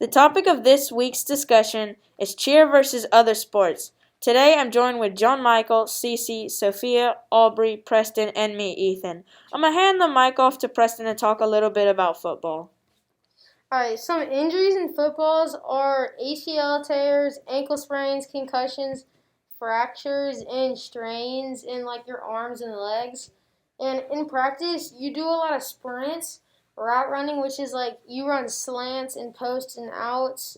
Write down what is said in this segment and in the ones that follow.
The topic of this week's discussion is cheer versus other sports. Today I'm joined with John Micheal, Cece, Sofia, Aubrey, Preston, and me, Ethan. I'm going to hand the mic off to Preston to talk a little bit about football. Alright, some injuries in footballs are ACL tears, ankle sprains, concussions, fractures, and strains in your arms and legs. And in practice, you do a lot of sprints, route running, which is you run slants and posts and outs.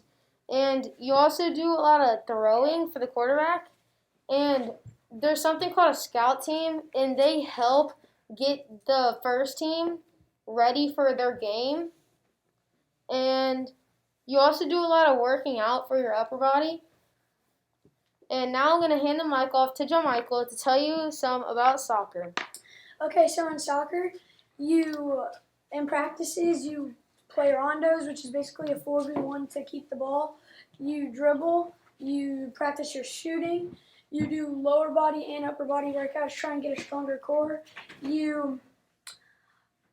And you also do a lot of throwing for the quarterback. And there's something called a scout team, and they help get the first team ready for their game. And you also do a lot of working out for your upper body. And now I'm going to hand the mic off to John Micheal to tell you some about soccer. Okay, so in soccer, in practices, you play rondos, which is basically a 4v1 to keep the ball. You dribble, you practice your shooting, you do lower body and upper body workouts, try and get a stronger core. You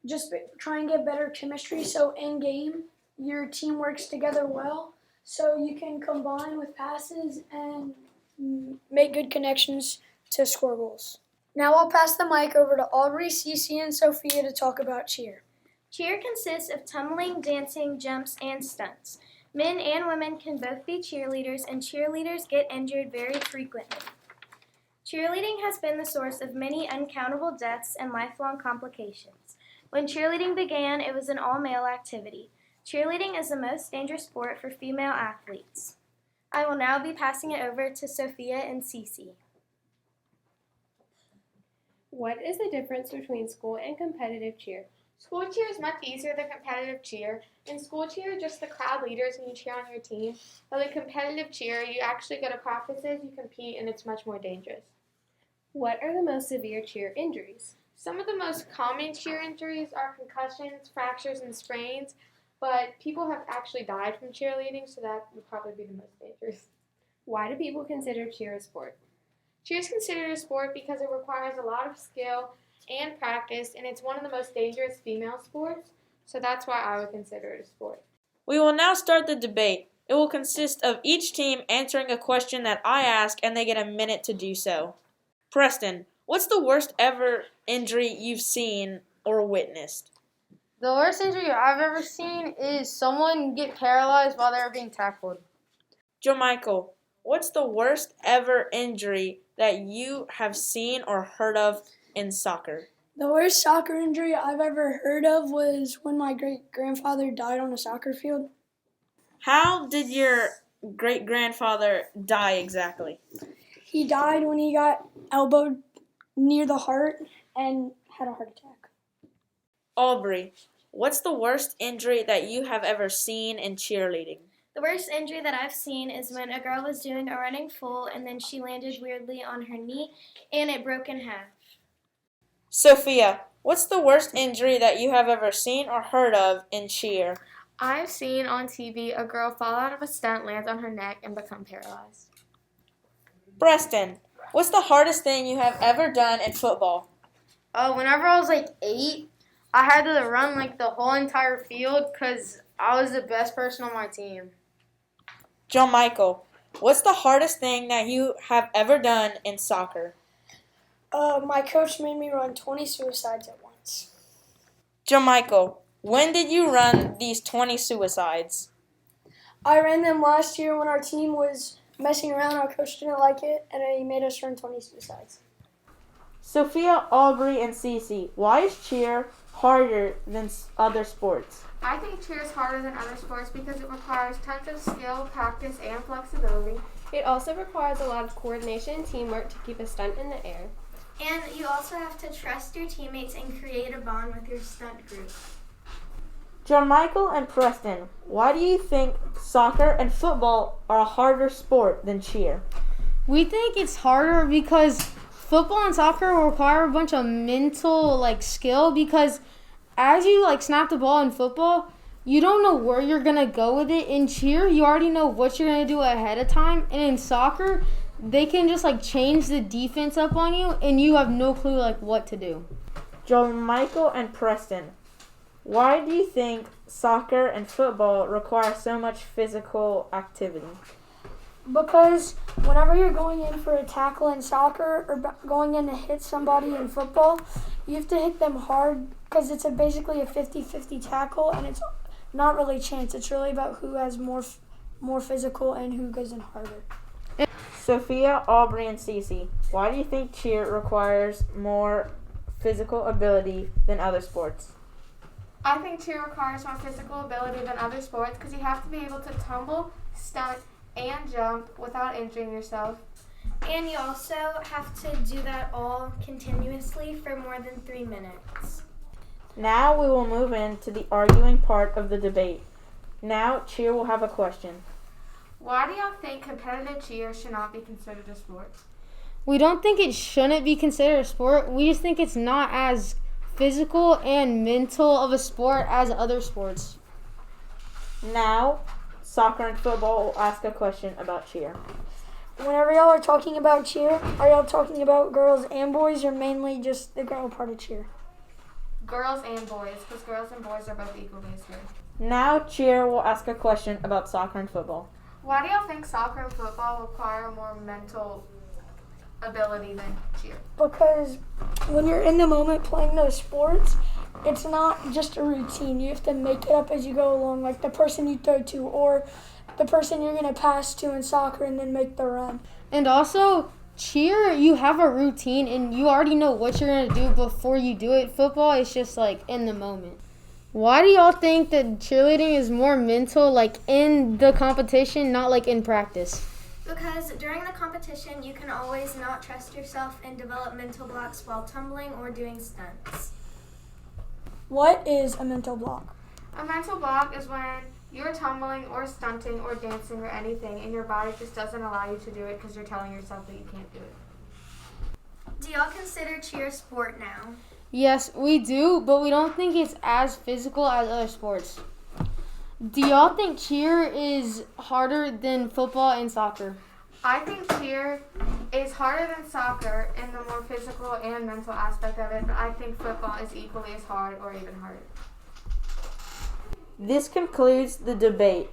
just try and get better chemistry, so in game, your team works together well, so you can combine with passes and make good connections to score goals. Now I'll pass the mic over to Aubrey, Cece, and Sofia to talk about cheer. Cheer consists of tumbling, dancing, jumps, and stunts. Men and women can both be cheerleaders, and cheerleaders get injured very frequently. Cheerleading has been the source of many uncountable deaths and lifelong complications. When cheerleading began, it was an all-male activity. Cheerleading is the most dangerous sport for female athletes. I will now be passing it over to Sofia and Cece. What is the difference between school and competitive cheer? School cheer is much easier than competitive cheer. In school cheer, just the crowd leaders and you cheer on your team. But in competitive cheer, you actually go to practices, you compete, and it's much more dangerous. What are the most severe cheer injuries? Some of the most common cheer injuries are concussions, fractures, and sprains. But people have actually died from cheerleading, so that would probably be the most dangerous. Why do people consider cheer a sport? Cheer is considered a sport because it requires a lot of skill and practice, and it's one of the most dangerous female sports, so that's why I would consider it a sport. We will now start the debate. It will consist of each team answering a question that I ask, and they get a minute to do so. Preston, what's the worst ever injury you've seen or witnessed? The worst injury I've ever seen is someone get paralyzed while they were being tackled. Joe Micheal, what's the worst ever injury that you have seen or heard of in soccer? The worst soccer injury I've ever heard of was when my great-grandfather died on a soccer field. How did your great-grandfather die exactly? He died when he got elbowed near the heart and had a heart attack. Aubrey, what's the worst injury that you have ever seen in cheerleading? The worst injury that I've seen is when a girl was doing a running full and then she landed weirdly on her knee and it broke in half. Sofia, what's the worst injury that you have ever seen or heard of in cheer? I've seen on TV a girl fall out of a stunt, land on her neck, and become paralyzed. Preston, what's the hardest thing you have ever done in football? Whenever I was 8, I had to run the whole entire field because I was the best person on my team. John Micheal, what's the hardest thing that you have ever done in soccer? My coach made me run 20 suicides at once. John Micheal, when did you run these 20 suicides? I ran them last year when our team was messing around. Our coach didn't like it, and he made us run 20 suicides. Sofia, Aubrey, and Cece, why is cheer harder than other sports? I think cheer is harder than other sports because it requires tons of skill, practice, and flexibility. It also requires a lot of coordination and teamwork to keep a stunt in the air. And you also have to trust your teammates and create a bond with your stunt group. John Micheal and Preston, why do you think soccer and football are a harder sport than cheer? We think it's harder because football and soccer require a bunch of mental skill because as you snap the ball in football, you don't know where you're going to go with it. In cheer, you already know what you're going to do ahead of time. And in soccer, they can just change the defense up on you and you have no clue what to do. John Micheal and Preston, why do you think soccer and football require so much physical activity? Because whenever you're going in for a tackle in soccer or going in to hit somebody in football, you have to hit them hard because it's basically a 50-50 tackle, and it's not really chance. It's really about who has more physical and who goes in harder. Sofia, Aubrey, and Cece, why do you think cheer requires more physical ability than other sports? I think cheer requires more physical ability than other sports because you have to be able to tumble, stunt, and jump without injuring yourself. And you also have to do that all continuously for more than 3 minutes. Now we will move into the arguing part of the debate. Now cheer will have a question. Why do y'all think competitive cheer should not be considered a sport? We don't think it shouldn't be considered a sport. We just think it's not as physical and mental of a sport as other sports. Now, soccer and football will ask a question about cheer. Whenever y'all are talking about cheer, are y'all talking about girls and boys, or mainly just the girl part of cheer? Girls and boys, because girls and boys are both equally as good. Now cheer will ask a question about soccer and football. Why do y'all think soccer and football require more mental ability than cheer? Because when you're in the moment playing those sports, it's not just a routine. You have to make it up as you go along, like the person you throw to or the person you're going to pass to in soccer and then make the run. And also, cheer, you have a routine and you already know what you're going to do before you do it. Football is just like in the moment. Why do y'all think that cheerleading is more mental, like in the competition, not like in practice? Because during the competition, you can always not trust yourself and develop mental blocks while tumbling or doing stunts. What is a mental block? A mental block is when you're tumbling or stunting or dancing or anything and your body just doesn't allow you to do it because you're telling yourself that you can't do it. Do y'all consider cheer a sport now? Yes, we do, but we don't think it's as physical as other sports. Do y'all think cheer is harder than football and soccer? I think cheer is harder than soccer in the more physical and mental aspect of it, but I think football is equally as hard or even harder. This concludes the debate.